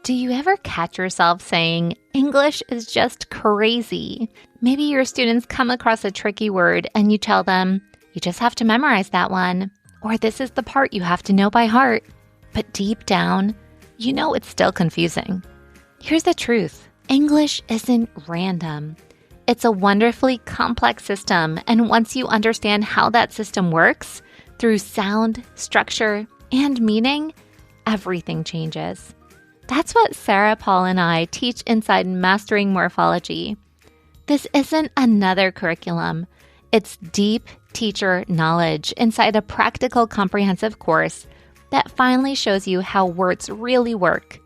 Do you ever catch yourself saying, English is just crazy? Maybe your students come across a tricky word and you tell them, you just have to memorize that one, or this is the part you have to know by heart. But deep down, you know it's still confusing. Here's the truth. English isn't random. It's a wonderfully complex system, and once you understand how that system works, through sound, structure, and meaning, everything changes. That's what Sarah, Paul, and I teach inside Mastering Morphology. This isn't another curriculum. It's deep teacher knowledge inside a practical, comprehensive course that finally shows you how words really work.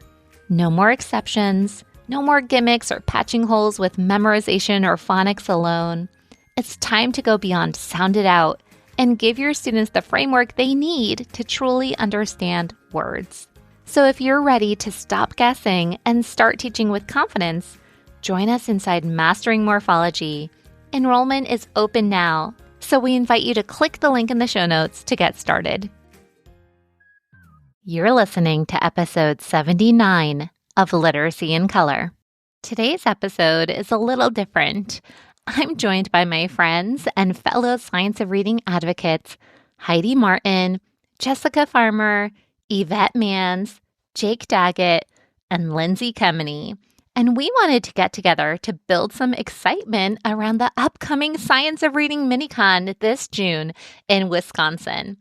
No more exceptions, no more gimmicks or patching holes with memorization or phonics alone. It's time to go beyond sound it out and give your students the framework they need to truly understand words. So if you're ready to stop guessing and start teaching with confidence, join us inside Mastering Morphology. Enrollment is open now, so we invite you to click the link in the show notes to get started. You're listening to episode 79 of Literacy in Color. Today's episode is a little different. I'm joined by my friends and fellow Science of Reading advocates, Heidi Martin, Jessica Farmer, Yvette Mans, Jake Daggett, and Lindsay Kemeny. And we wanted to get together to build some excitement around the upcoming Science of Reading Minicon this June in Wisconsin.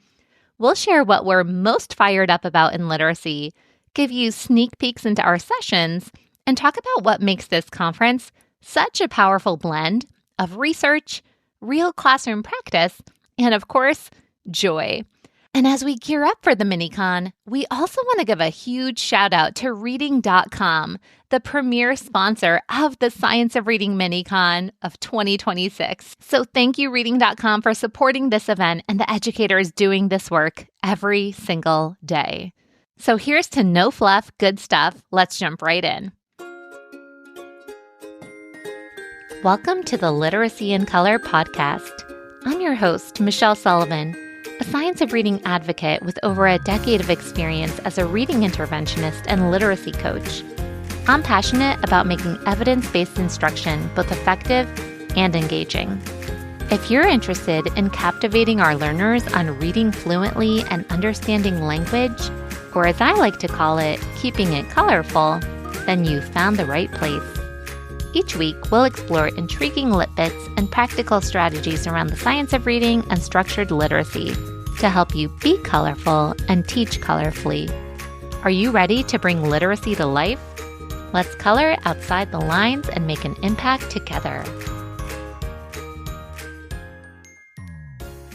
We'll share what we're most fired up about in literacy, give you sneak peeks into our sessions, and talk about what makes this conference such a powerful blend of research, real classroom practice, and of course, joy. And as we gear up for the Minicon, we also want to give a huge shout out to Reading.com, the premier sponsor of the Science of Reading Minicon of 2026. So thank you, Reading.com, for supporting this event and the educators doing this work every single day. So here's to no fluff, good stuff. Let's jump right in. Welcome to the Literacy in Color podcast. I'm your host, Michelle Sullivan, a Science of Reading advocate with over a decade of experience as a reading interventionist and literacy coach. I'm passionate about making evidence-based instruction both effective and engaging. If you're interested in captivating our learners on reading fluently and understanding language, or as I like to call it, keeping it colorful, then you've found the right place. Each week, we'll explore intriguing lit bits and practical strategies around the science of reading and structured literacy to help you be colorful and teach colorfully. Are you ready to bring literacy to life? Let's color outside the lines and make an impact together.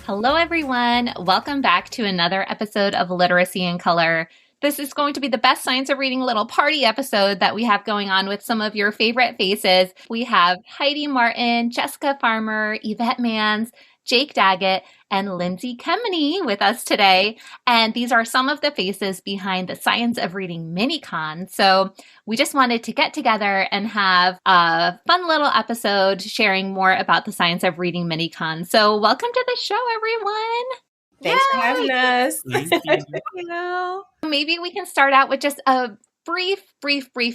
Hello, everyone. Welcome back to another episode of Literacy in Color. This is going to be the best Science of Reading little party episode that we have going on with some of your favorite faces. We have Heidi Martin, Jessica Farmer, Yvette Mans, Jake Daggett, and Lindsay Kemeny with us today. And these are some of the faces behind the Science of Reading Minicon. So we just wanted to get together and have a fun little episode sharing more about the Science of Reading Minicon. So welcome to the show, everyone. Thanks for having us. Thank you. Maybe we can start out with just a brief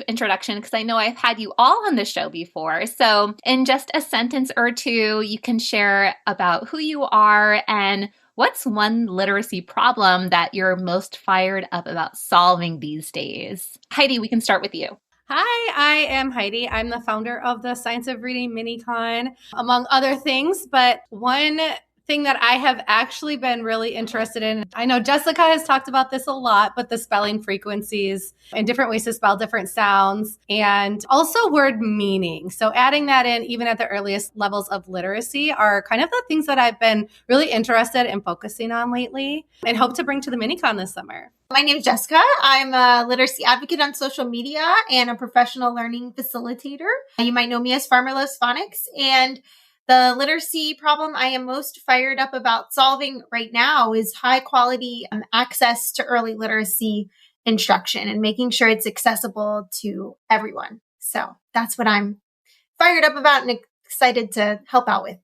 introduction, because I know I've had you all on the show before. So in just a sentence or two, you can share about who you are and what's one literacy problem that you're most fired up about solving these days. Heidi, we can start with you. Hi, I am Heidi. I'm the founder of the Science of Reading Minicon, among other things. But one thing that I have actually been really interested in, I know Jessica has talked about this a lot, but the spelling frequencies and different ways to spell different sounds, and also word meaning. So adding that in even at the earliest levels of literacy are kind of the things that I've been really interested in focusing on lately and hope to bring to the Minicon this summer. My name is Jessica. I'm a literacy advocate on social media and a professional learning facilitator. You might know me as Farmerless Phonics. And the literacy problem I am most fired up about solving right now is high quality access to early literacy instruction and making sure it's accessible to everyone. So that's what I'm fired up about and excited to help out with.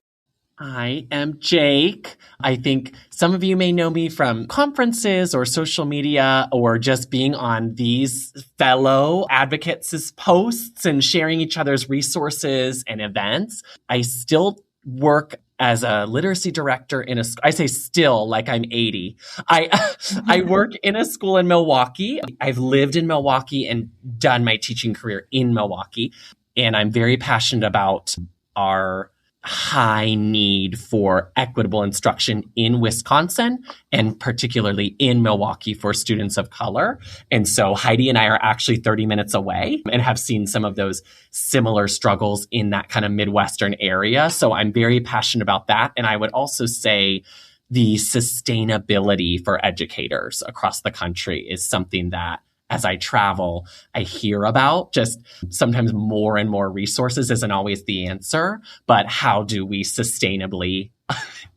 I am Jake. I think some of you may know me from conferences or social media or just being on these fellow advocates' posts and sharing each other's resources and events. I still work as a literacy director I say still like I'm 80. I work in a school in Milwaukee. I've lived in Milwaukee and done my teaching career in Milwaukee. And I'm very passionate about our high need for equitable instruction in Wisconsin and particularly in Milwaukee for students of color. And so Heidi and I are actually 30 minutes away and have seen some of those similar struggles in that kind of Midwestern area. So I'm very passionate about that. And I would also say the sustainability for educators across the country is something that as I travel, I hear about. Just sometimes more and more resources isn't always the answer, but how do we sustainably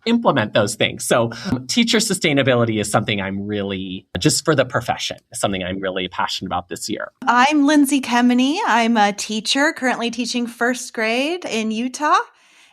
implement those things? So teacher sustainability is something I'm really, just for the profession, something I'm really passionate about this year. I'm Lindsay Kemeny. I'm a teacher currently teaching first grade in Utah.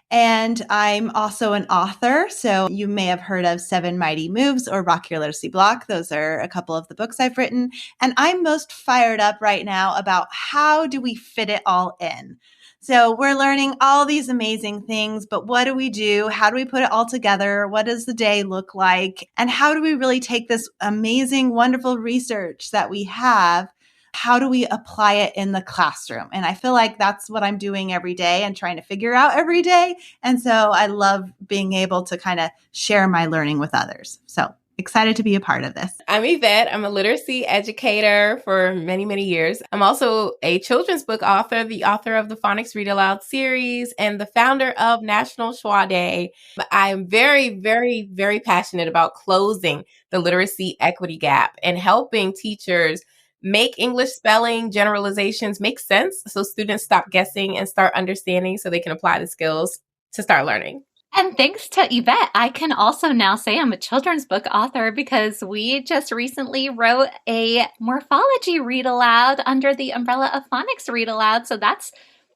And I'm also an author. So you may have heard of 7 Mighty Moves or Rock Your Literacy Block. Those are a couple of the books I've written. And I'm most fired up right now about how do we fit it all in? So we're learning all these amazing things, but what do we do? How do we put it all together? What does the day look like? And how do we really take this amazing, wonderful research that we have? How do we apply it in the classroom? And I feel like that's what I'm doing every day and trying to figure out every day. And so I love being able to kind of share my learning with others. So excited to be a part of this. I'm Yvette. I'm a literacy educator for many, many years. I'm also a children's book author, the author of the Phonics Read Aloud series, and the founder of National Schwa Day. I am very, very, very passionate about closing the literacy equity gap and helping teachers make English spelling generalizations make sense so students stop guessing and start understanding so they can apply the skills to start learning. And thanks to Yvette, I can also now say I'm a children's book author because we just recently wrote a Morphology read aloud under the umbrella of Phonics read aloud. So that's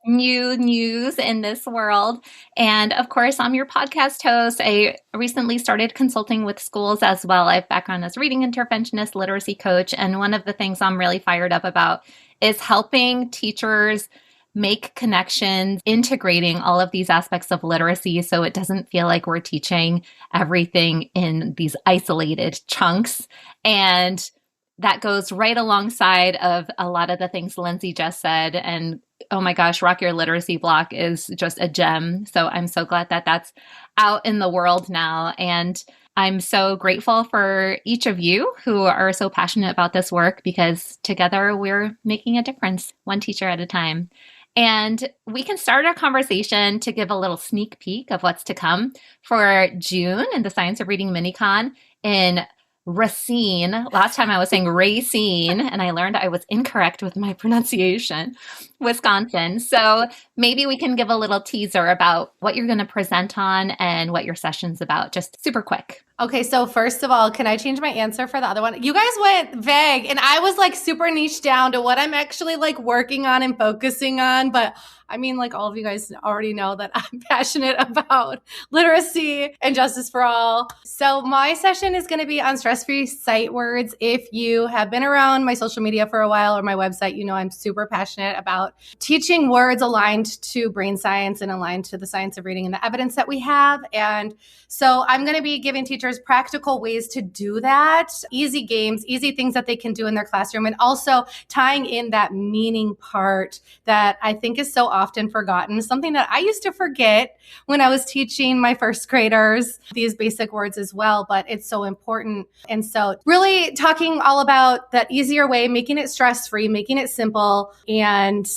new news in this world. And of course, I'm your podcast host. I recently started consulting with schools as well. I have background as reading interventionist, literacy coach. And one of the things I'm really fired up about is helping teachers make connections, integrating all of these aspects of literacy so it doesn't feel like we're teaching everything in these isolated chunks. And that goes right alongside of a lot of the things Lindsay just said. And oh my gosh, Rock Your Literacy Block is just a gem. So I'm so glad that that's out in the world now. And I'm so grateful for each of you who are so passionate about this work because together we're making a difference, one teacher at a time. And we can start our conversation to give a little sneak peek of what's to come for June in the Science of Reading MiniCon in Racine. Last time I was saying Racine, and I learned I was incorrect with my pronunciation, Wisconsin. So maybe we can give a little teaser about what you're going to present on and what your session's about, just super quick. Okay, so first of all, can I change my answer for the other one? You guys went vague, and I was like super niche down to what I'm actually like working on and focusing on. But I mean, like all of you guys already know that I'm passionate about literacy and justice for all. So my session is going to be on stress-free sight words. If you have been around my social media for a while or my website, you know I'm super passionate about teaching words aligned to brain science and aligned to the science of reading and the evidence that we have. And so I'm going to be giving teachers practical ways to do that, easy games, easy things that they can do in their classroom, and also tying in that meaning part that I think is so often forgotten, something that I used to forget when I was teaching my first graders these basic words as well, but it's so important. And so really talking all about that easier way, making it stress-free, making it simple, and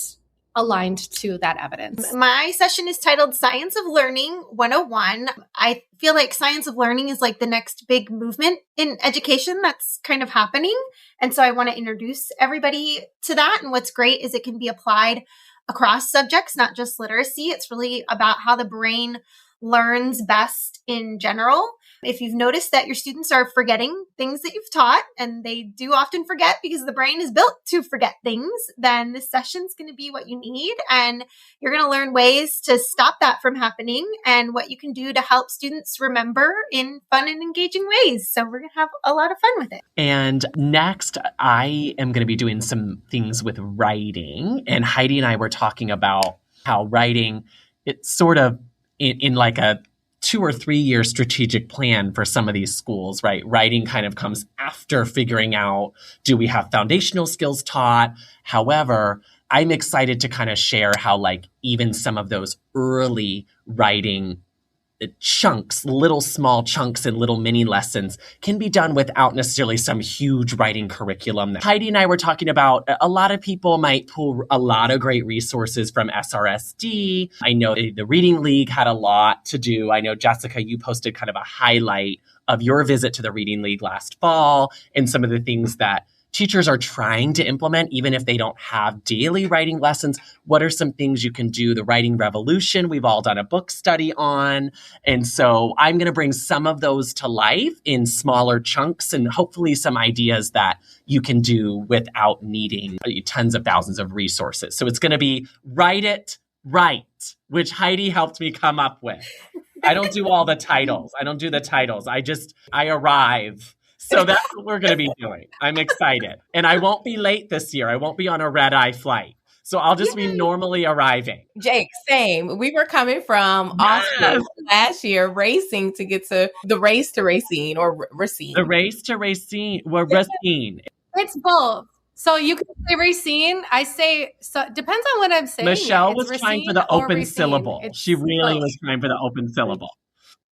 aligned to that evidence. My session is titled Science of Learning 101. I feel like science of learning is like the next big movement in education that's kind of happening. And so I want to introduce everybody to that. And what's great is it can be applied across subjects, not just literacy. It's really about how the brain learns best in general. If you've noticed that your students are forgetting things that you've taught, and they do often forget because the brain is built to forget things, then this session's going to be what you need. And you're going to learn ways to stop that from happening and what you can do to help students remember in fun and engaging ways. So we're going to have a lot of fun with it. And next, I am going to be doing some things with writing. And Heidi and I were talking about how writing, it's sort of in like a 2 or 3 year strategic plan for some of these schools, right? Writing kind of comes after figuring out, do we have foundational skills taught? However, I'm excited to kind of share how like even some of those early writing chunks, little small chunks and little mini lessons can be done without necessarily some huge writing curriculum. Heidi and I were talking about a lot of people might pull a lot of great resources from SRSD. I know the Reading League had a lot to do. I know, Jessica, you posted kind of a highlight of your visit to the Reading League last fall and some of the things that teachers are trying to implement, even if they don't have daily writing lessons. What are some things you can do? The Writing Revolution, we've all done a book study on. And so I'm going to bring some of those to life in smaller chunks and hopefully some ideas that you can do without needing tons of thousands of resources. So it's going to be Write It Right, which Heidi helped me come up with. I don't do all the titles. I don't do the titles. I arrive. So that's what we're going to be doing. I'm excited. And I won't be late this year. I won't be on a red-eye flight. So I'll just be normally arriving. Jake, same. We were coming from Austin last year, racing to get to the race to Racine or Racine. The race to Racine. Well, Racine. It's both. So you can say Racine. I say, so depends on what I'm saying. Michelle was Racine trying for the open Racine. syllable. She really both. was trying for the open syllable.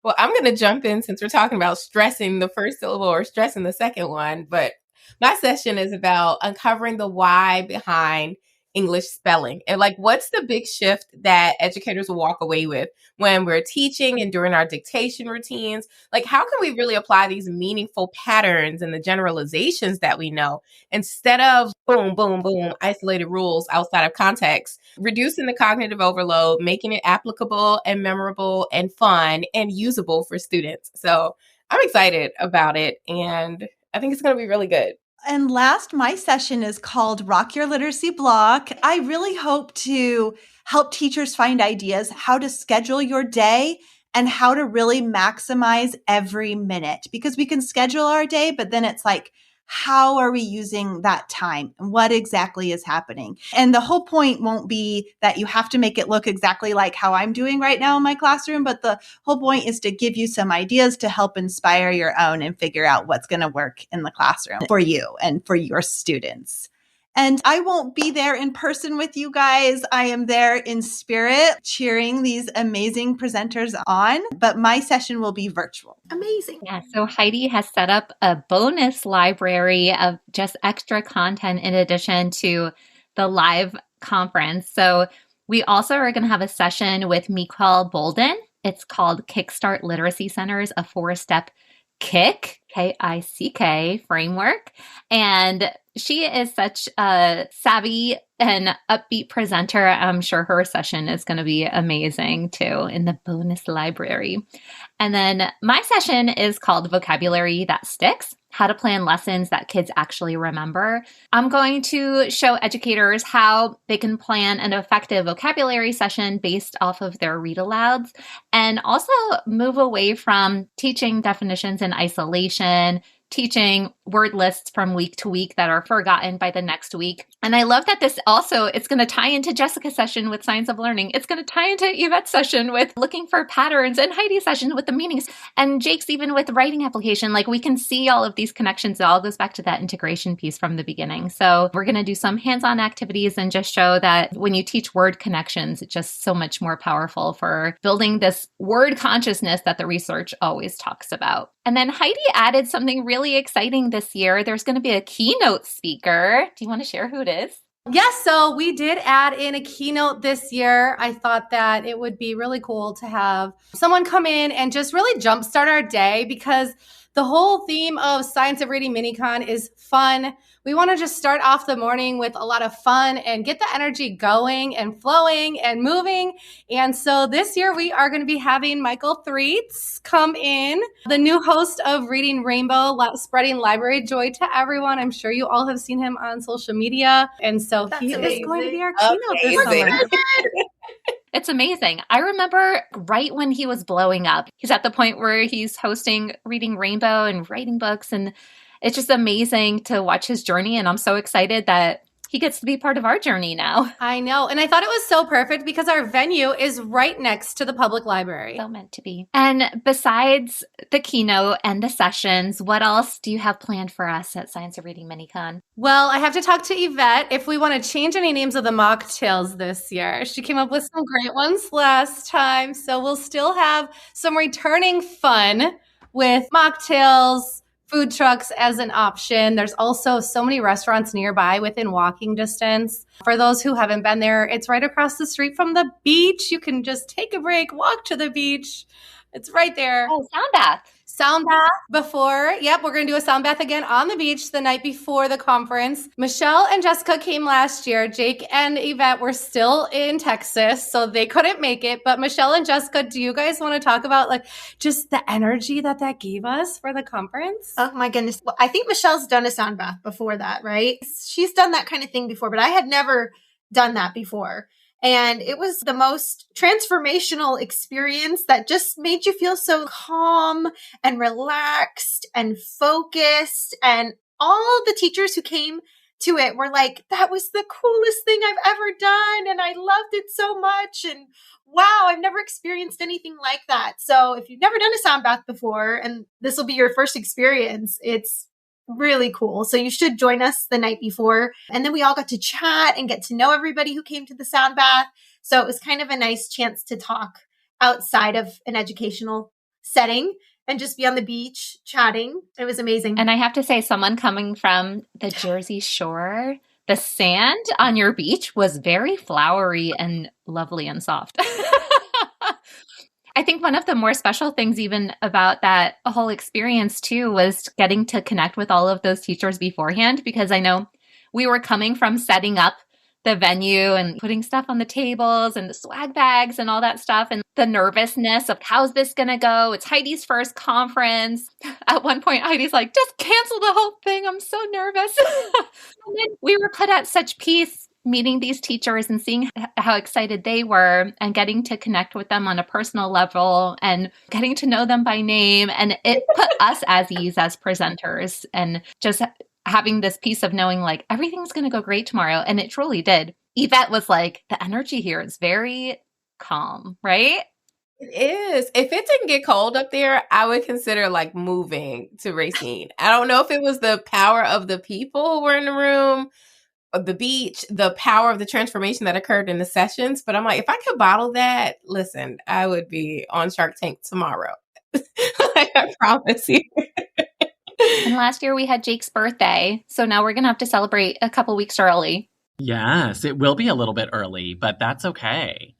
Well, I'm going to jump in since we're talking about stressing the first syllable or stressing the second one. But my session is about uncovering the why behind English spelling. And like, what's the big shift that educators will walk away with when we're teaching and during our dictation routines? Like, how can we really apply these meaningful patterns and the generalizations that we know instead of boom, boom, boom, isolated rules outside of context, reducing the cognitive overload, making it applicable and memorable and fun and usable for students. So I'm excited about it. And I think it's going to be really good. And last, my session is called Rock Your Literacy Block. I really hope to help teachers find ideas how to schedule your day and how to really maximize every minute, because we can schedule our day, but then it's like, how are we using that time and what exactly is happening? And the whole point won't be that you have to make it look exactly like how I'm doing right now in my classroom, but the whole point is to give you some ideas to help inspire your own and figure out what's going to work in the classroom for you and for your students. And I won't be there in person with you guys. I am there in spirit, cheering these amazing presenters on, but my session will be virtual. Amazing. Yeah, so Heidi has set up a bonus library of just extra content in addition to the live conference. So we also are going to have a session with Miquel Bolden. It's called Kickstart Literacy Centers, a 4-step KICK framework. And she is such a savvy and upbeat presenter. I'm sure her session is going to be amazing too in the bonus library. And then my session is called Vocabulary That Sticks, how to plan lessons that kids actually remember. I'm going to show educators how they can plan an effective vocabulary session based off of their read alouds and also move away from teaching definitions in isolation, teaching word lists from week to week that are forgotten by the next week. And I love that this also, it's going to tie into Jessica's session with Science of Learning. It's going to tie into Yvette's session with looking for patterns and Heidi's session with the meanings and Jake's even with writing application. Like we can see all of these connections. It all goes back to that integration piece from the beginning. So we're going to do some hands-on activities and just show that when you teach word connections, it's just so much more powerful for building this word consciousness that the research always talks about. And then Heidi added something really exciting this year. There's going to be a keynote speaker. Do you want to share who it is? Yes, so we did add in a keynote this year. I thought that it would be really cool to have someone come in and just really jumpstart our day, because The whole theme of Science of Reading MiniCon is fun. We want to just start off the morning with a lot of fun and get the energy going and flowing and moving. And so this year we are going to be having Michael Threets come in, the new host of Reading Rainbow, spreading library joy to everyone. I'm sure you all have seen him on social media. And so he is going to be our keynote this summer. It's amazing. I remember right when he was blowing up, he's at the point where he's hosting Reading Rainbow and writing books. And it's just amazing to watch his journey. And I'm so excited that he gets to be part of our journey now. I know. And I thought it was so perfect because our venue is right next to the public library. So meant to be. And besides the keynote and the sessions, what else do you have planned for us at Science of Reading MiniCon? Well, I have to talk to Yvette if we want to change any names of the mocktails this year. She came up with some great ones last time. So we'll still have some returning fun with mocktails, food trucks as an option. There's also so many restaurants nearby within walking distance. For those who haven't been there, it's right across the street from the beach. You can just take a break, walk to the beach. It's right there. Oh, sound bath. Sound bath before. Yep, we're going to do a sound bath again on the beach the night before the conference. Michelle and Jessica came last year. Jake and Yvette were still in Texas, so they couldn't make it. But Michelle and Jessica, do you guys want to talk about just the energy that gave us for the conference? Oh my goodness. Well, I think Michelle's done a sound bath before that, right? She's done that kind of thing before, but I had never done that before. And it was the most transformational experience that just made you feel so calm and relaxed and focused. And all the teachers who came to it were like, that was the coolest thing I've ever done. And I loved it so much. And wow, I've never experienced anything like that. So if you've never done a sound bath before, and this will be your first experience, it's really cool. So you should join us the night before. And then we all got to chat and get to know everybody who came to the sound bath. So it was kind of a nice chance to talk outside of an educational setting and just be on the beach chatting. It was amazing. And I have to say, someone coming from the Jersey Shore, the sand on your beach was very flowery and lovely and soft. I think one of the more special things even about that whole experience too was getting to connect with all of those teachers beforehand, because I know we were coming from setting up the venue and putting stuff on the tables and the swag bags and all that stuff, and the nervousness of how's this going to go? It's Heidi's first conference. At one point, Heidi's like, just cancel the whole thing. I'm so nervous. And then we were put at such peace meeting these teachers and seeing how excited they were and getting to connect with them on a personal level and getting to know them by name. And it put us at ease as presenters and just having this piece of knowing everything's going to go great tomorrow. And it truly did. Yvette was like, the energy here is very calm, right? It is. If it didn't get cold up there, I would consider moving to Racine. I don't know if it was the power of the people who were in the room, of the beach, the power of the transformation that occurred in the sessions. But I'm like, if I could bottle that, listen, I would be on Shark Tank tomorrow. I promise you. And last year we had Jake's birthday. So now we're going to have to celebrate a couple weeks early. Yes, it will be a little bit early, but that's okay.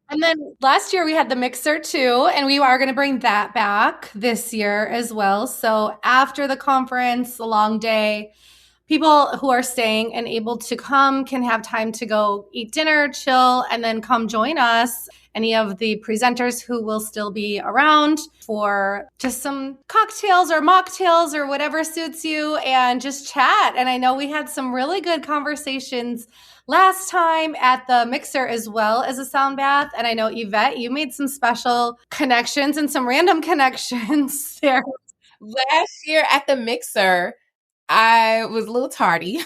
And then last year we had the mixer too, and we are going to bring that back this year as well. So after the conference, a long day, people who are staying and able to come can have time to go eat dinner, chill, and then come join us. Any of the presenters who will still be around for just some cocktails or mocktails or whatever suits you, and just chat. And I know we had some really good conversations last time at the mixer as well as a sound bath. And I know, Yvette, you made some special connections and some random connections there. Last year at the mixer, I was a little tardy,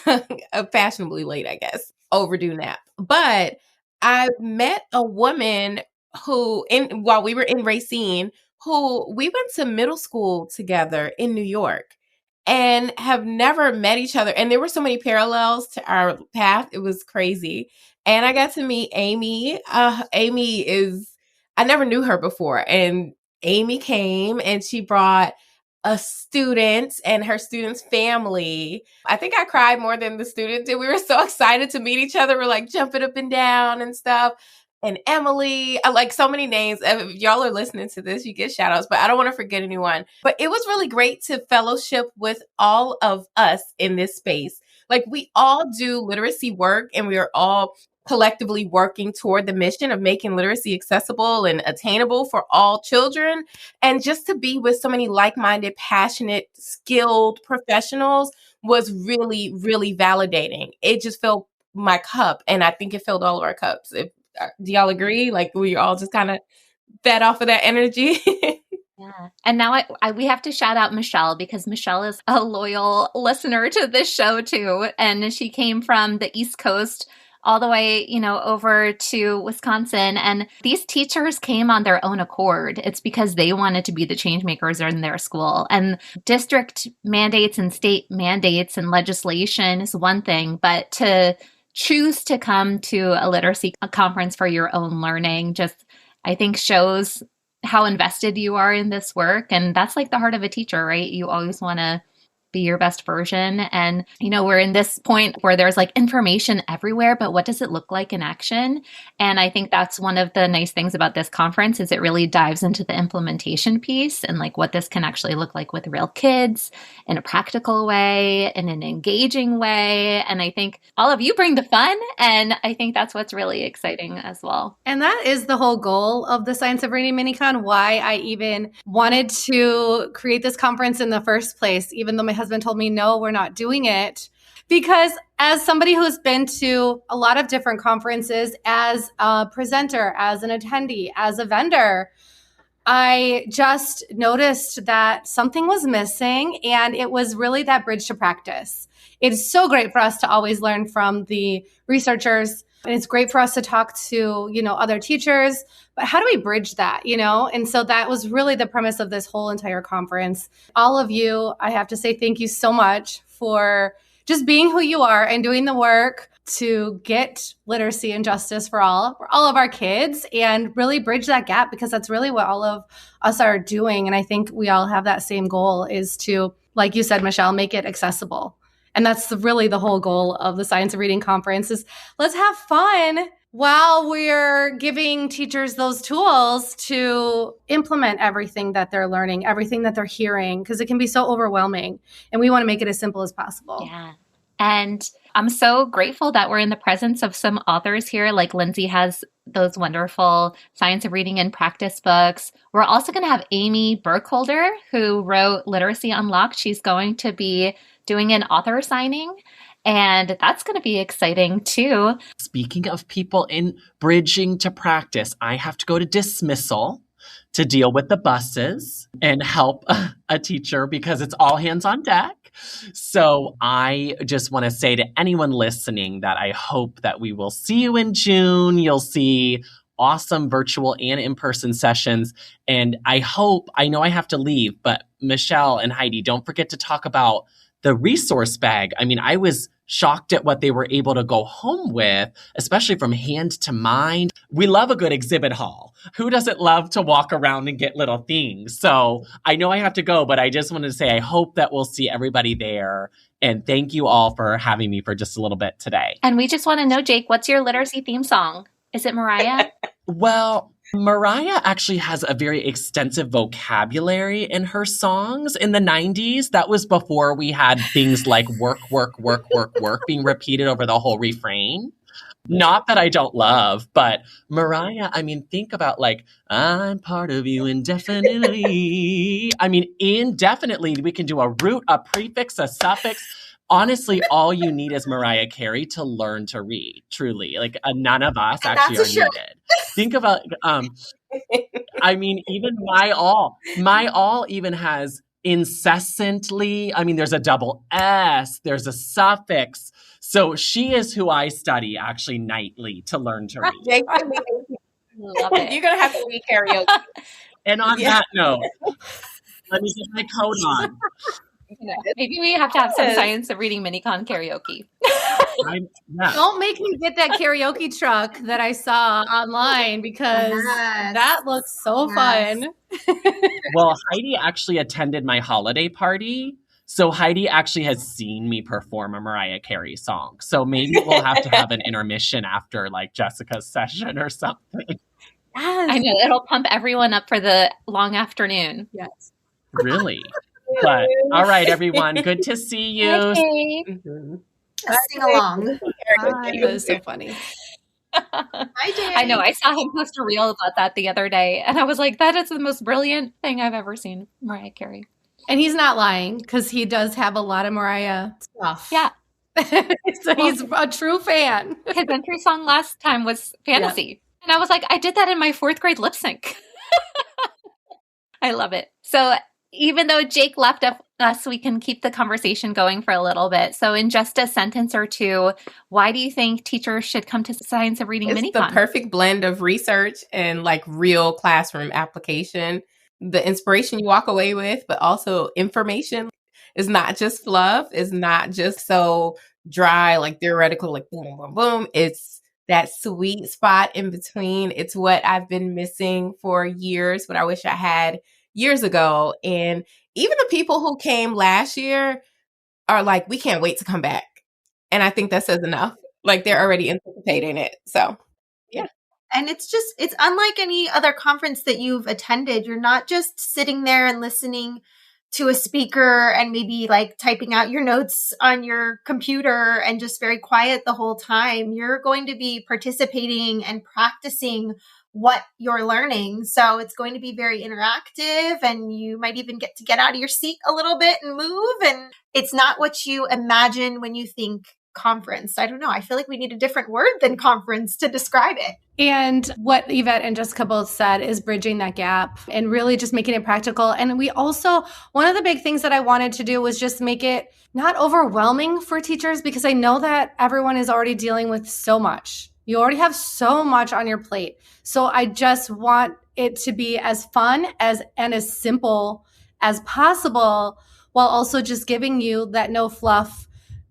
fashionably late, I guess, overdue nap. But I met a woman who, while we were in Racine, who we went to middle school together in New York and have never met each other. And there were so many parallels to our path. It was crazy. And I got to meet Amy. I never knew her before. And Amy came and she brought a student and her student's family. I think I cried more than the student did. We were so excited to meet each other. We're jumping up and down and stuff. and Emily. I like so many names. If y'all are listening to this, you get shout outs, but I don't want to forget anyone. But it was really great to fellowship with all of us in this space. Like we all do literacy work and we are all collectively working toward the mission of making literacy accessible and attainable for all children. And just to be with so many like-minded, passionate, skilled professionals was really, really validating. It just filled my cup, and I think it filled all of our cups. Do y'all agree? Like we all just kind of fed off of that energy. Yeah. And now we have to shout out Michelle, because Michelle is a loyal listener to this show too. And she came from the East Coast all the way, over to Wisconsin. And these teachers came on their own accord. It's because they wanted to be the change makers in their school. And district mandates and state mandates and legislation is one thing, but to choose to come to a literacy conference for your own learning just, I think, shows how invested you are in this work. And that's like the heart of a teacher, right? You always want to be your best version. And, we're in this point where there's like information everywhere, but what does it look like in action? And I think that's one of the nice things about this conference is it really dives into the implementation piece and like what this can actually look like with real kids in a practical way, in an engaging way. And I think all of you bring the fun. And I think that's what's really exciting as well. And that is the whole goal of the Science of Reading Minicon, why I even wanted to create this conference in the first place, even though my husband told me, no, we're not doing it. Because as somebody who's been to a lot of different conferences, as a presenter, as an attendee, as a vendor, I just noticed that something was missing, and it was really that bridge to practice. It's so great for us to always learn from the researchers, and it's great for us to talk to, other teachers, but how do we bridge that, And so that was really the premise of this whole entire conference. All of you, I have to say thank you so much for just being who you are and doing the work to get literacy and justice for all of our kids and really bridge that gap, because that's really what all of us are doing. And I think we all have that same goal, is to, like you said, Michelle, make it accessible. And that's really the whole goal of the Science of Reading Conference, is let's have fun while we're giving teachers those tools to implement everything that they're learning, everything that they're hearing, because it can be so overwhelming. And we want to make it as simple as possible. Yeah. And I'm so grateful that we're in the presence of some authors here. Like Lindsay has those wonderful Science of Reading and Practice books. We're also going to have Amy Burkholder, who wrote Literacy Unlocked. She's going to be doing an author signing, and that's going to be exciting too. Speaking of people in bridging to practice, I have to go to dismissal to deal with the buses and help a teacher because it's all hands on deck. So I just want to say to anyone listening that I hope that we will see you in June. You'll see awesome virtual and in-person sessions. And I know I have to leave, but Michelle and Heidi, don't forget to talk about the resource bag. I mean, I was shocked at what they were able to go home with, especially from Hand to Mind. We love a good exhibit hall. Who doesn't love to walk around and get little things? So I know I have to go, but I just wanted to say I hope that we'll see everybody there. And thank you all for having me for just a little bit today. And we just want to know, Jake, what's your literacy theme song? Is it Mariah? Well, Mariah actually has a very extensive vocabulary in her songs in the 90s. That was before we had things like work, work, work, work, work being repeated over the whole refrain. Not that I don't love, but Mariah, I mean, think about like, I'm part of you indefinitely. I mean, indefinitely, we can do a root, a prefix, a suffix. Honestly, all you need is Mariah Carey to learn to read, truly. Like none of us actually are needed. Think about, I mean, even my all even has incessantly. I mean, there's a double S, there's a suffix. So she is who I study actually nightly to learn to read. Love it. You're going to have to read karaoke. And on that note, let me get my coat on. Maybe we have to have some Science of Reading Minicon karaoke. Don't make me get that karaoke truck that I saw online, because that looks so fun. Well, Heidi actually attended my holiday party. So Heidi actually has seen me perform a Mariah Carey song. So maybe we'll have to have an intermission after like Jessica's session or something. Yes. I know, it'll pump everyone up for the long afternoon. Yes. Really? But all right, everyone. Good to see you. Okay. Sing along. That is so funny. Hi, Jay. I know. I saw him post a reel about that the other day, and I was like, that is the most brilliant thing I've ever seen, Mariah Carey. And he's not lying because he does have a lot of Mariah stuff. Yeah. So he's a true fan. His entry song last time was Fantasy. And I was like, I did that in my 4th grade lip sync. I love it. So even though Jake left us, we can keep the conversation going for a little bit. So in just a sentence or two, why do you think teachers should come to Science of Reading It's Minicon? the perfect blend of research and like real classroom application. The inspiration you walk away with, but also information is not just fluff. It's not just so dry, like theoretical, like boom, boom, boom. It's that sweet spot in between. It's what I've been missing for years, what I wish I had years ago. And even the people who came last year are like, we can't wait to come back. And I think that says enough. Like they're already anticipating it. So, yeah. And it's unlike any other conference that you've attended. You're not just sitting there and listening to a speaker and maybe like typing out your notes on your computer and just very quiet the whole time. You're going to be participating and practicing what you're learning. So it's going to be very interactive, and you might even get out of your seat a little bit and move. And it's not what you imagine when you think conference. I don't know. I feel like we need a different word than conference to describe it. And what Yvette and Jessica both said is bridging that gap and really just making it practical. And we also, one of the big things that I wanted to do was just make it not overwhelming for teachers, because I know that everyone is already dealing with so much. You already have so much on your plate. So I just want it to be as fun and as simple as possible, while also just giving you that no fluff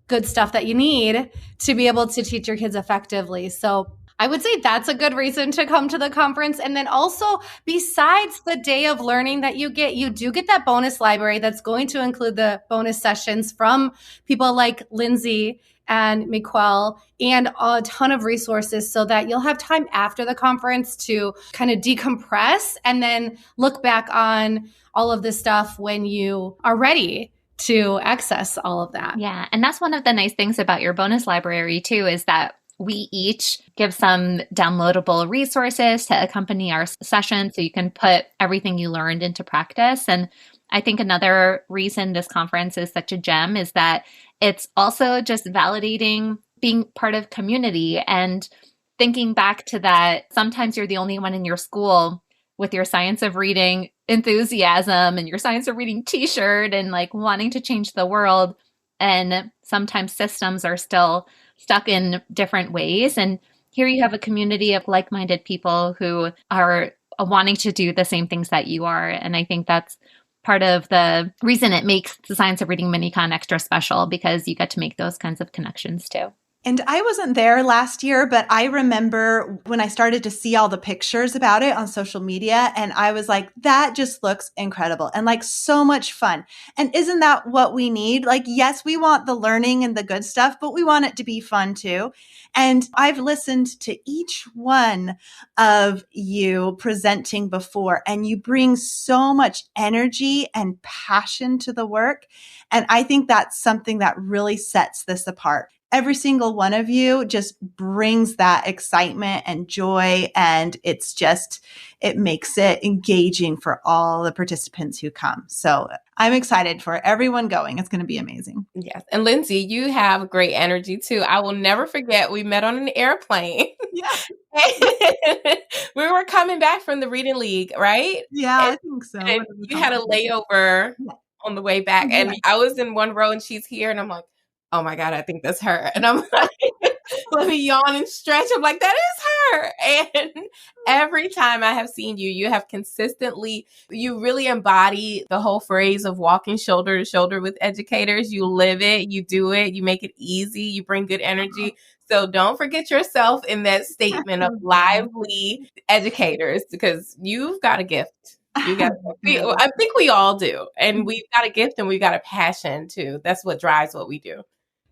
good stuff that you need to be able to teach your kids effectively. So I would say that's a good reason to come to the conference. And then also, besides the day of learning that you do get that bonus library that's going to include the bonus sessions from people like Lindsay and Miquel, and a ton of resources, so that you'll have time after the conference to kind of decompress and then look back on all of this stuff when you are ready to access all of that. Yeah. And that's one of the nice things about your bonus library too, is that we each give some downloadable resources to accompany our session, so you can put everything you learned into practice. And I think another reason this conference is such a gem is that it's also just validating being part of community, and thinking back to that, sometimes you're the only one in your school with your Science of Reading enthusiasm and your Science of Reading t-shirt and like wanting to change the world. And sometimes systems are still stuck in different ways. And here you have a community of like-minded people who are wanting to do the same things that you are. And I think that's part of the reason it makes the Science of Reading Minicon extra special, because you get to make those kinds of connections too. And I wasn't there last year, but I remember when I started to see all the pictures about it on social media, and I was like, that just looks incredible and like so much fun. And isn't that what we need? Like, yes, we want the learning and the good stuff, but we want it to be fun too. And I've listened to each one of you presenting before, and you bring so much energy and passion to the work. And I think that's something that really sets this apart. Every single one of you just brings that excitement and joy, and it makes it engaging for all the participants who come. So I'm excited for everyone going. It's going to be amazing. Yes. And Lindsay, you have great energy too. I will never forget, we met on an airplane. Yeah. We were coming back from the Reading League, right? Yeah, I think so. And you had a layover on the way back. And I was in one row and she's here, and I'm like, oh my God, I think that's her. And I'm like, let me yawn and stretch. I'm like, that is her. And every time I have seen you, you have consistently, you really embody the whole phrase of walking shoulder to shoulder with educators. You live it, you do it, you make it easy, you bring good energy. So don't forget yourself in that statement of lively educators, because you've got a gift. You got. I think we all do, and we've got a gift and we've got a passion too. That's what drives what we do.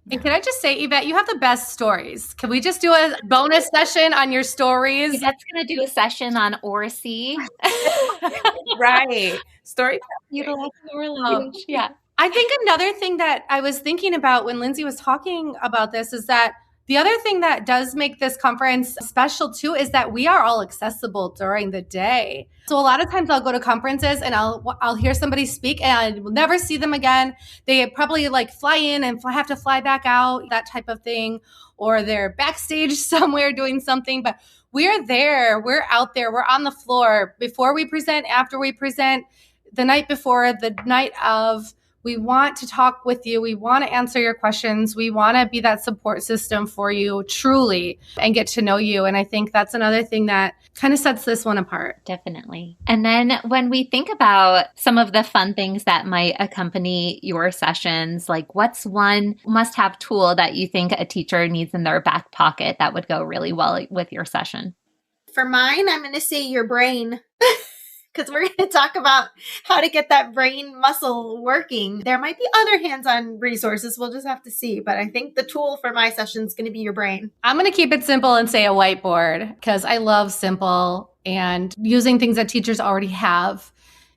And can I just say, Yvette, you have the best stories. Can we just do a bonus session on your stories? Yvette's going to do a session on Oracy. Right. Story. Utilizing our language. Yeah. I think another thing that I was thinking about when Lindsay was talking about this is that the other thing that does make this conference special too is that we are all accessible during the day. So a lot of times I'll go to conferences and I'll hear somebody speak and I will never see them again. They probably like fly in and have to fly back out, that type of thing, or they're backstage somewhere doing something. But we're there, we're out there, we're on the floor before we present, after we present, the night before, the night of. We want to talk with you. We want to answer your questions. We want to be that support system for you truly and get to know you. And I think that's another thing that kind of sets this one apart. Definitely. And then when we think about some of the fun things that might accompany your sessions, like what's one must-have tool that you think a teacher needs in their back pocket that would go really well with your session? For mine, I'm going to say your brain. Because we're going to talk about how to get that brain muscle working. There might be other hands-on resources. We'll just have to see. But I think the tool for my session is going to be your brain. I'm going to keep it simple and say a whiteboard because I love simple and using things that teachers already have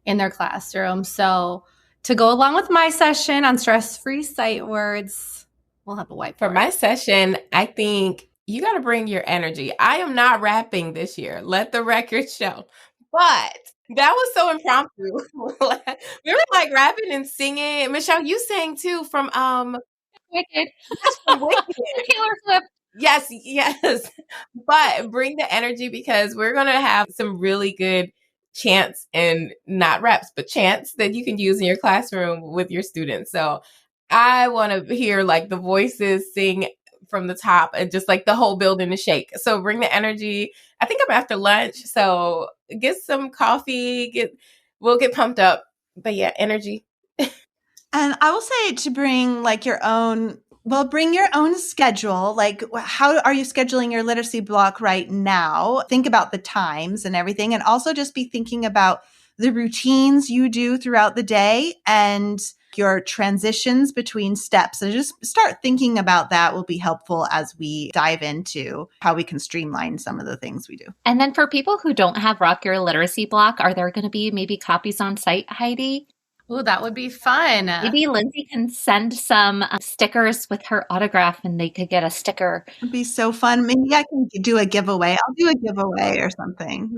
in their classroom. So to go along with my session on stress-free sight words, we'll have a whiteboard. For my session, I think you got to bring your energy. I am not rapping this year. Let the record show. But that was so impromptu. We were like rapping and singing. Michelle, you sang too from Wicked. from Wicked. Taylor Swift. Yes. But bring the energy because we're going to have some really good chants and not raps, but chants that you can use in your classroom with your students. So I want to hear like the voices sing from the top and just like the whole building to shake. So bring the energy. I think I'm after lunch. So get some coffee, we'll get pumped up. But yeah, energy. And I will say to bring like bring your own schedule. Like how are you scheduling your literacy block right now? Think about the times and everything. And also just be thinking about the routines you do throughout the day and your transitions between steps. So just start thinking about that will be helpful as we dive into how we can streamline some of the things we do. And then for people who don't have Rock Your Literacy block, are there going to be maybe copies on site, Heidi? Oh, that would be fun. Maybe Lindsay can send some stickers with her autograph and they could get a sticker. It'd be so fun. Maybe I can do a giveaway. I'll do a giveaway or something.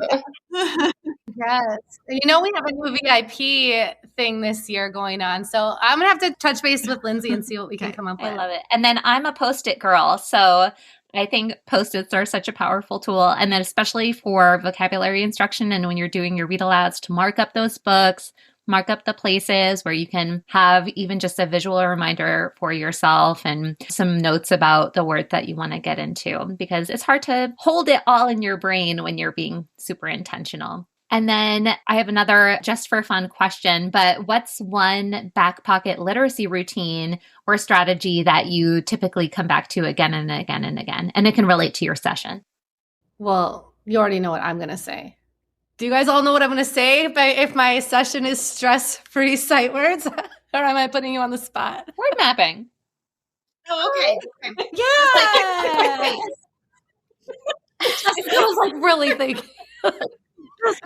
Yes. We have a new VIP thing this year going on. So I'm going to have to touch base with Lindsay and see what we can come up with. I love it. And then I'm a Post-it girl. So I think Post-its are such a powerful tool. And then especially for vocabulary instruction and when you're doing your read alouds to mark up those books, mark up the places where you can have even just a visual reminder for yourself and some notes about the word that you want to get into, because it's hard to hold it all in your brain when you're being super intentional. And then I have another just for fun question, but what's one back pocket literacy routine or strategy that you typically come back to again and again and again? And it can relate to your session. Well, you already know what I'm going to say. Do you guys all know what I'm going to say if my session is stress-free sight words? Or am I putting you on the spot? Word mapping. Oh, okay. Yeah. I was like really thinking.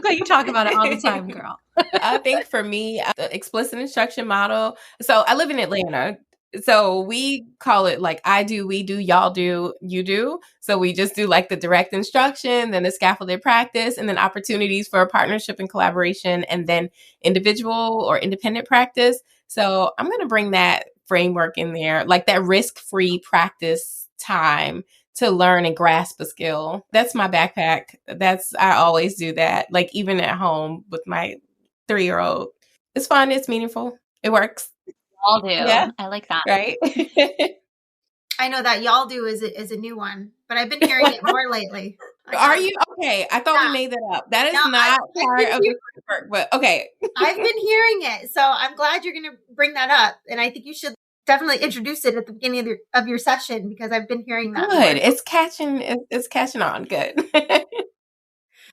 You talk about it all the time, girl. I think for me, the explicit instruction model. So I live in Atlanta. So we call it like I do, we do, y'all do, you do. So we just do like the direct instruction, then the scaffolded practice, and then opportunities for partnership and collaboration, and then individual or independent practice. So I'm going to bring that framework in there, like that risk-free practice time to learn and grasp a skill. That's my backpack. I always do that. Like even at home with my 3-year-old. It's fun. It's meaningful. It works. All do. Yeah. I like that. Right? I know that y'all do is a new one, but I've been hearing it more lately. Are you? Okay. I thought we made that up. That is not part of the framework, but okay. I've been hearing it. So I'm glad you're going to bring that up. And I think you should definitely introduce it at the beginning of your session because I've been hearing that. Good. It's catching on. Good.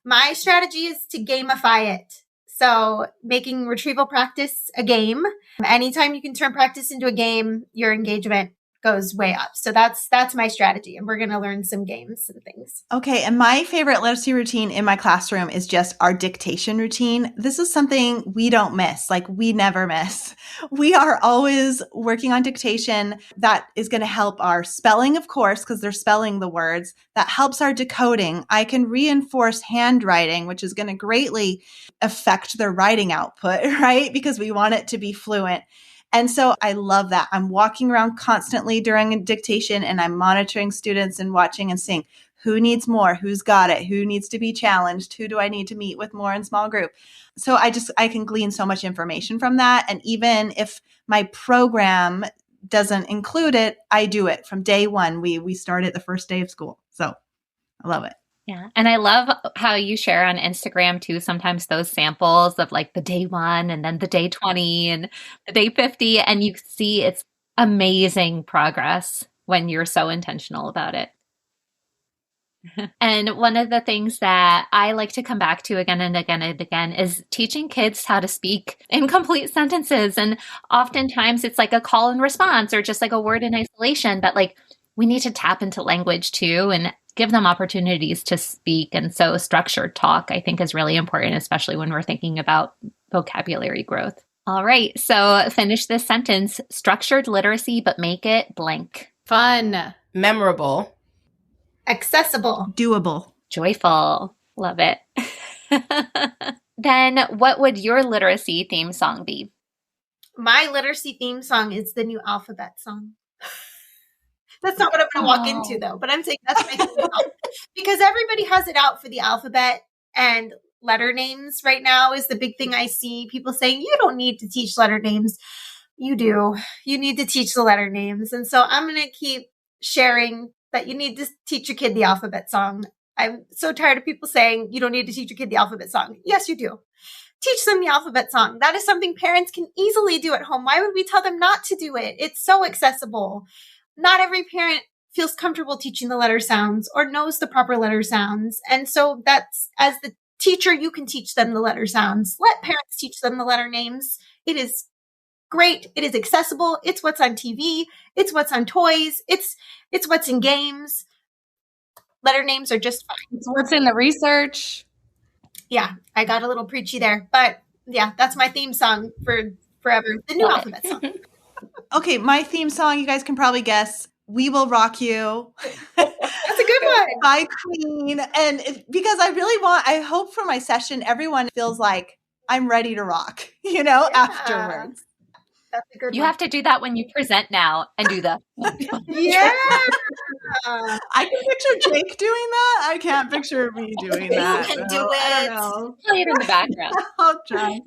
My strategy is to gamify it. So making retrieval practice a game. Anytime you can turn practice into a game, your engagement goes way up. So that's my strategy. And we're going to learn some games and things. Okay. And my favorite literacy routine in my classroom is just our dictation routine. This is something we don't miss. Like we never miss. We are always working on dictation. That is going to help our spelling, of course, because they're spelling the words. That helps our decoding. I can reinforce handwriting, which is going to greatly affect their writing output, right? Because we want it to be fluent. And so I love that. I'm walking around constantly during a dictation and I'm monitoring students and watching and seeing who needs more, who's got it, who needs to be challenged, who do I need to meet with more in small group. So I can glean so much information from that. And even if my program doesn't include it, I do it from day one. We start it the first day of school. So I love it. Yeah. And I love how you share on Instagram too, sometimes those samples of like the day 1 and then the day 20 and the day 50. And you see it's amazing progress when you're so intentional about it. And one of the things that I like to come back to again and again and again is teaching kids how to speak in complete sentences. And oftentimes it's like a call and response or just like a word in isolation, but like we need to tap into language too and give them opportunities to speak. And so structured talk, I think, is really important, especially when we're thinking about vocabulary growth. All right. So finish this sentence: structured literacy, but make it blank. Fun. Memorable. Accessible. Doable. Joyful. Love it. Then what would your literacy theme song be? My literacy theme song is the new alphabet song. That's not what I'm going to walk into, though. But I'm saying that's my theme song. Because everybody has it out for the alphabet, and letter names right now is the big thing I see people saying, you don't need to teach letter names. You do. You need to teach the letter names. And so I'm going to keep sharing that you need to teach your kid the alphabet song. I'm so tired of people saying you don't need to teach your kid the alphabet song. Yes, you do. Teach them the alphabet song. That is something parents can easily do at home. Why would we tell them not to do it? It's so accessible. Not every parent feels comfortable teaching the letter sounds or knows the proper letter sounds. And so that's, as the teacher, you can teach them the letter sounds. Let parents teach them the letter names. It is great. It is accessible. It's what's on TV. It's what's on toys. It's what's in games. Letter names are just fine. It's what's in the research. Yeah, I got a little preachy there, but yeah, that's my theme song for forever. The new alphabet song. Okay, my theme song, you guys can probably guess, We Will Rock You. That's a good one. By Queen. And because I hope for my session, everyone feels like I'm ready to rock, afterwards. That's a good You one. have to do that when you present now and do the. Yeah. I can picture Jake doing that. I can't picture me doing that. You can do I it. don't know. Play it in the background. I'll try.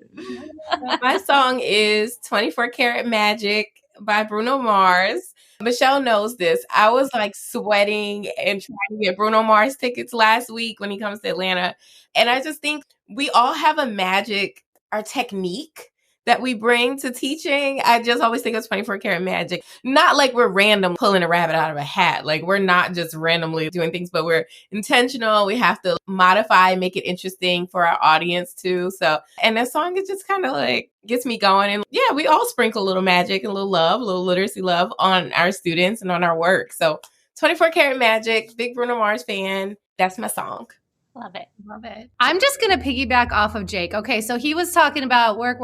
My song is 24 Karat Magic by Bruno Mars. Michelle knows this. I was like sweating and trying to get Bruno Mars tickets last week when he comes to Atlanta. And I just think we all have a magic, our technique that we bring to teaching. I just always think of 24 Karat Magic. Not like we're random pulling a rabbit out of a hat. Like we're not just randomly doing things, but we're intentional. We have to modify, make it interesting for our audience too. So, and that song is just kind of like gets me going. And yeah, we all sprinkle a little magic and a little love, a little literacy love on our students and on our work. So 24 Karat Magic, big Bruno Mars fan. That's my song. Love it. Love it. I'm just going to piggyback off of Jake. Okay, so he was talking about work.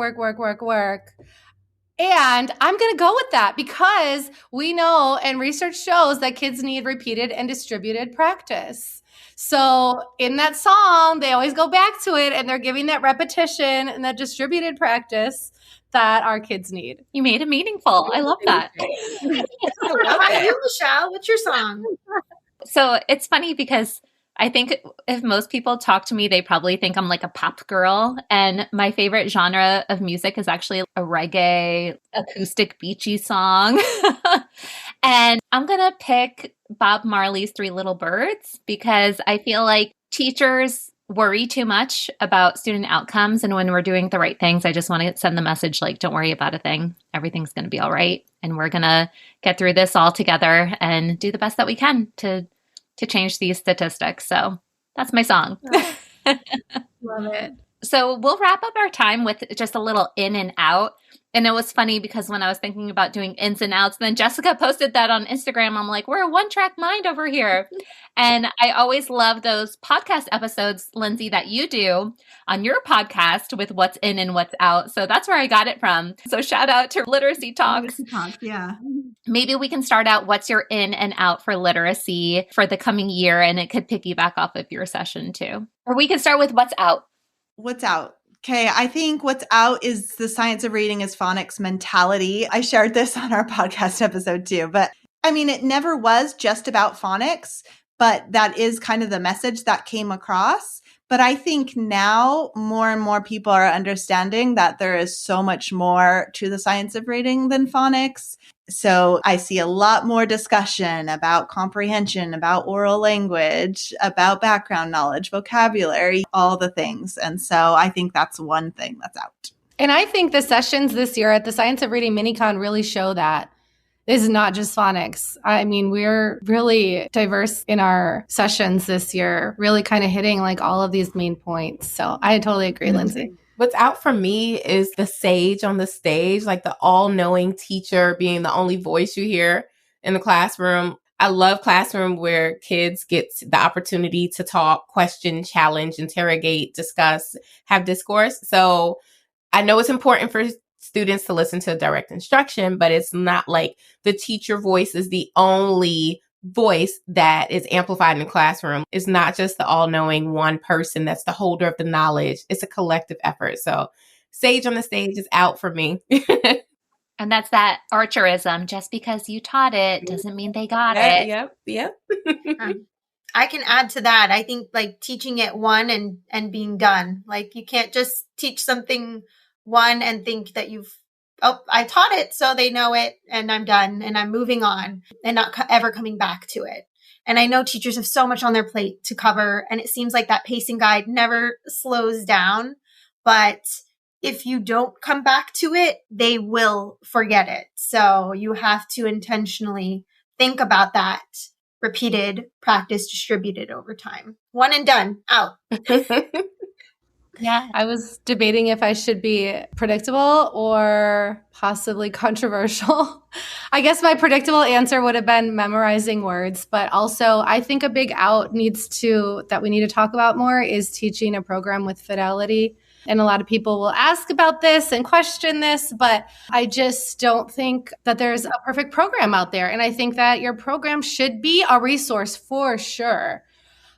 And I'm going to go with that because we know and research shows that kids need repeated and distributed practice. So in that song, they always go back to it and they're giving that repetition and that distributed practice that our kids need. You made it meaningful. I love that. How about you, Michelle? What's your song? So it's funny because I think if most people talk to me, they probably think I'm like a pop girl. And my favorite genre of music is actually a reggae, acoustic, beachy song. And I'm going to pick Bob Marley's Three Little Birds because I feel like teachers worry too much about student outcomes. And when we're doing the right things, I just want to send the message like, don't worry about a thing. Everything's going to be all right. And we're going to get through this all together and do the best that we can to change these statistics. So that's my song. Love it. So we'll wrap up our time with just a little in and out. And it was funny because when I was thinking about doing ins and outs, then Jessica posted that on Instagram. I'm like, we're a one-track mind over here. And I always love those podcast episodes, Lindsay, that you do on your podcast with what's in and what's out. So that's where I got it from. So shout out to Literacy Talks. Literacy Talks, yeah. Maybe we can start out what's your in and out for literacy for the coming year, and it could piggyback off of your session too. Or we can start with what's out. What's out? Okay, I think what's out is the science of reading is phonics mentality. I shared this on our podcast episode too, but I mean, it never was just about phonics, but that is kind of the message that came across. But I think now more and more people are understanding that there is so much more to the science of reading than phonics. So I see a lot more discussion about comprehension, about oral language, about background knowledge, vocabulary, all the things. And so I think that's one thing that's out. And I think the sessions this year at the Science of Reading Minicon really show that this is not just phonics. I mean, we're really diverse in our sessions this year, really kind of hitting like all of these main points. So I totally agree, Lindsay. What's out for me is the sage on the stage, like the all-knowing teacher being the only voice you hear in the classroom. I love classroom where kids get the opportunity to talk, question, challenge, interrogate, discuss, have discourse. So I know it's important for students to listen to direct instruction, but it's not like the teacher voice is the only voice that is amplified in the classroom. It's not just the all-knowing one person that's the holder of the knowledge. It's a collective effort. So sage on the stage is out for me. And that's that Archerism. Just because you taught it doesn't mean they got it. Yep. I can add to that. I think like teaching it one and being done. Like you can't just teach something one and think that I taught it, so they know it and I'm done and I'm moving on and not ever coming back to it. And I know teachers have so much on their plate to cover, and it seems like that pacing guide never slows down. But if you don't come back to it, they will forget it. So you have to intentionally think about that. Repeated practice, distributed over time. One and done, out. Yeah, I was debating if I should be predictable or possibly controversial. I guess my predictable answer would have been memorizing words, but also I think a big out that we need to talk about more is teaching a program with fidelity. And a lot of people will ask about this and question this, but I just don't think that there's a perfect program out there. And I think that your program should be a resource for sure.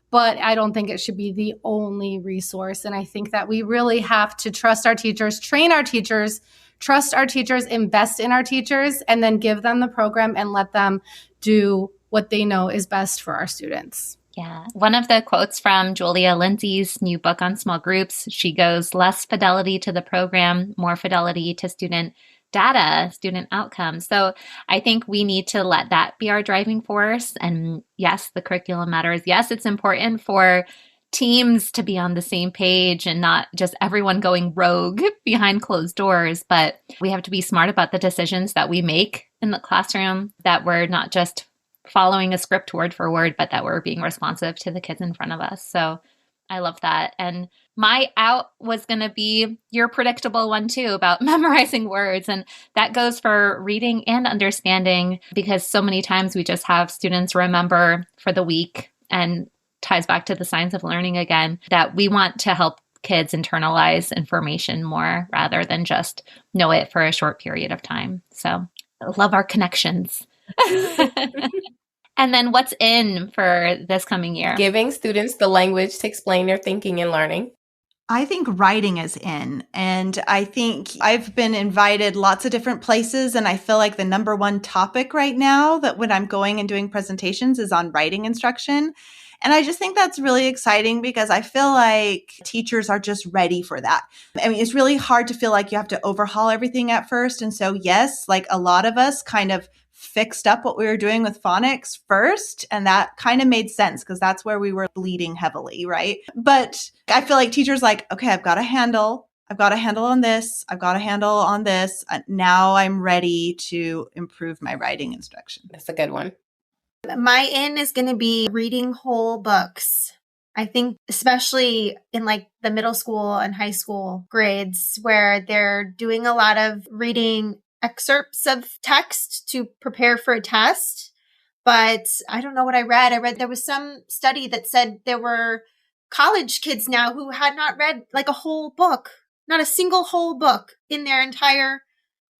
But I don't think it should be the only resource. And I think that we really have to trust our teachers, train our teachers, trust our teachers, invest in our teachers, and then give them the program and let them do what they know is best for our students. Yeah. One of the quotes from Julia Lindsay's new book on small groups, she goes, less fidelity to the program, more fidelity to student data, student outcomes. So I think we need to let that be our driving force. And yes, the curriculum matters. Yes, it's important for teams to be on the same page and not just everyone going rogue behind closed doors. But we have to be smart about the decisions that we make in the classroom, that we're not just following a script word for word, but that we're being responsive to the kids in front of us. So I love that. And my out was going to be your predictable one too, about memorizing words. And that goes for reading and understanding, because so many times we just have students remember for the week, and ties back to the science of learning again, that we want to help kids internalize information more rather than just know it for a short period of time. So I love our connections. And then what's in for this coming year? Giving students the language to explain their thinking and learning. I think writing is in. And I think I've been invited lots of different places. And I feel like the number one topic right now that when I'm going and doing presentations is on writing instruction. And I just think that's really exciting because I feel like teachers are just ready for that. I mean, it's really hard to feel like you have to overhaul everything at first. And so, yes, like a lot of us kind of fixed up what we were doing with phonics first. And that kind of made sense because that's where we were bleeding heavily, right? But I feel like teachers like, okay, I've got a handle on this. I've got a handle on this. Now I'm ready to improve my writing instruction. That's a good one. My in is going to be reading whole books. I think especially in like the middle school and high school grades where they're doing a lot of reading excerpts of text to prepare for a test. But I don't know what I read. I read there was some study that said there were college kids now who had not read like a whole book, not a single whole book in their entire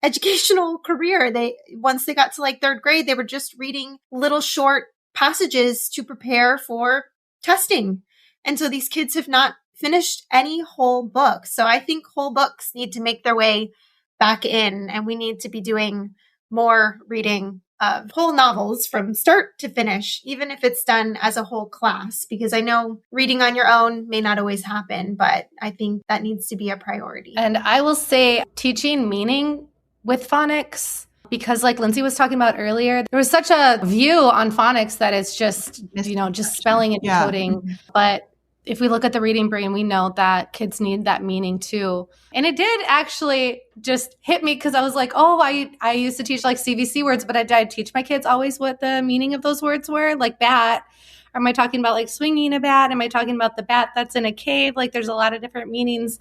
educational career. Once they got to like third grade, they were just reading little short passages to prepare for testing. And so these kids have not finished any whole book. So I think whole books need to make their way back in, and we need to be doing more reading of whole novels from start to finish, even if it's done as a whole class, because I know reading on your own may not always happen, but I think that needs to be a priority. And I will say teaching meaning with phonics, because like Lindsay was talking about earlier, there was such a view on phonics that it's just, just spelling and decoding. But if we look at the reading brain, we know that kids need that meaning too. And it did actually just hit me because I was like, I used to teach like CVC words, but I teach my kids always what the meaning of those words were, like bat. Or am I talking about like swinging a bat? Am I talking about the bat that's in a cave? Like there's a lot of different meanings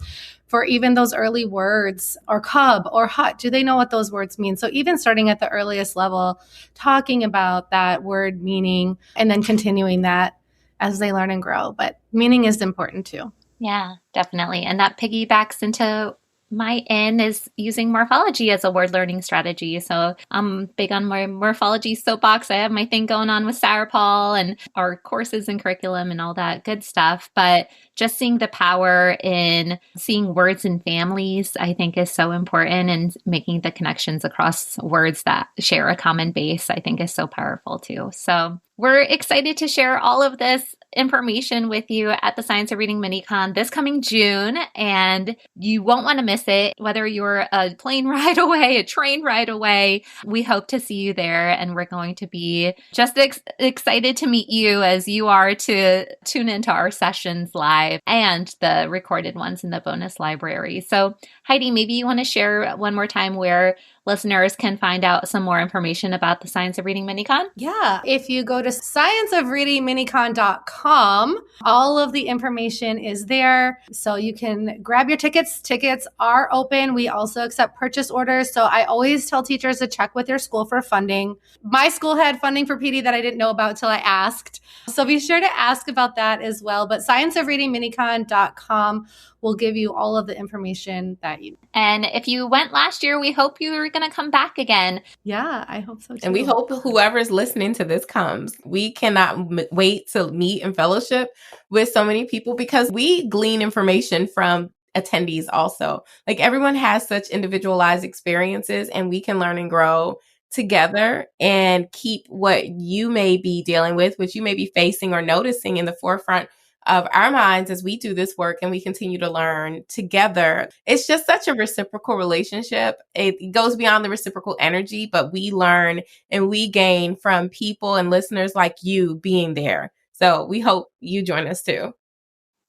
for even those early words, or cub or hut. Do they know what those words mean? So even starting at the earliest level, talking about that word meaning and then continuing that as they learn and grow. But meaning is important too. Yeah, definitely. And that piggybacks into my N is using morphology as a word learning strategy. So I'm big on my morphology soapbox. I have my thing going on with Sarah Paul and our courses and curriculum and all that good stuff. But just seeing the power in seeing words in families, I think is so important, and making the connections across words that share a common base, I think is so powerful too. So we're excited to share all of this information with you at the Science of Reading MiniCon this coming June, and you won't want to miss it. Whether you're a plane ride away, a train ride away, we hope to see you there, and we're going to be just excited to meet you as you are to tune into our sessions live and the recorded ones in the bonus library. So Heidi, maybe you want to share one more time where listeners can find out some more information about the Science of Reading MiniCon? Yeah. If you go to scienceofreadingminicon.com, all of the information is there. So you can grab your tickets. Tickets are open. We also accept purchase orders. So I always tell teachers to check with their school for funding. My school had funding for PD that I didn't know about till I asked. So be sure to ask about that as well. But scienceofreadingminicon.com will give you all of the information that you need. And if you went last year, we hope you are going to come back again. Yeah, I hope so too. And we hope whoever's listening to this comes. We cannot wait to meet and fellowship with so many people, because we glean information from attendees also. Like everyone has such individualized experiences, and we can learn and grow together and keep what you may be dealing with, which you may be facing or noticing, in the forefront of our minds as we do this work and we continue to learn together. It's just such a reciprocal relationship. It goes beyond the reciprocal energy, but we learn and we gain from people and listeners like you being there. So we hope you join us too.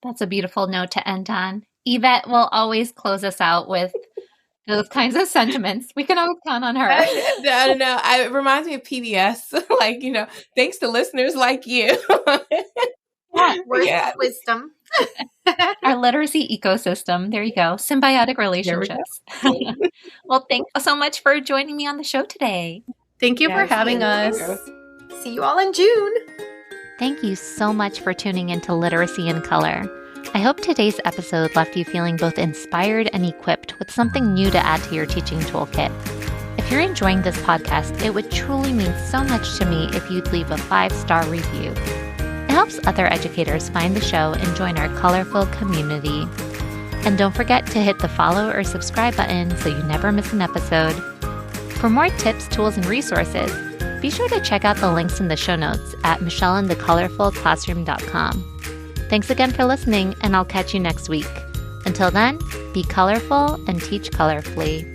That's a beautiful note to end on. Yvette will always close us out with those kinds of sentiments. We can always count on her. I don't know. It reminds me of PBS. Thanks to listeners like you. Words of wisdom. Our literacy ecosystem. There you go. Symbiotic relationships. Well, thanks so much for joining me on the show today. Thank you for having us. See you all in June. Thank you so much for tuning into Literacy in Color. I hope today's episode left you feeling both inspired and equipped with something new to add to your teaching toolkit. If you're enjoying this podcast, it would truly mean so much to me if you'd leave a 5-star review. It helps other educators find the show and join our colorful community. And don't forget to hit the follow or subscribe button so you never miss an episode. For more tips, tools, and resources, be sure to check out the links in the show notes at michelleandthecolorfulclassroom.com. Thanks again for listening, and I'll catch you next week. Until then, be colorful and teach colorfully.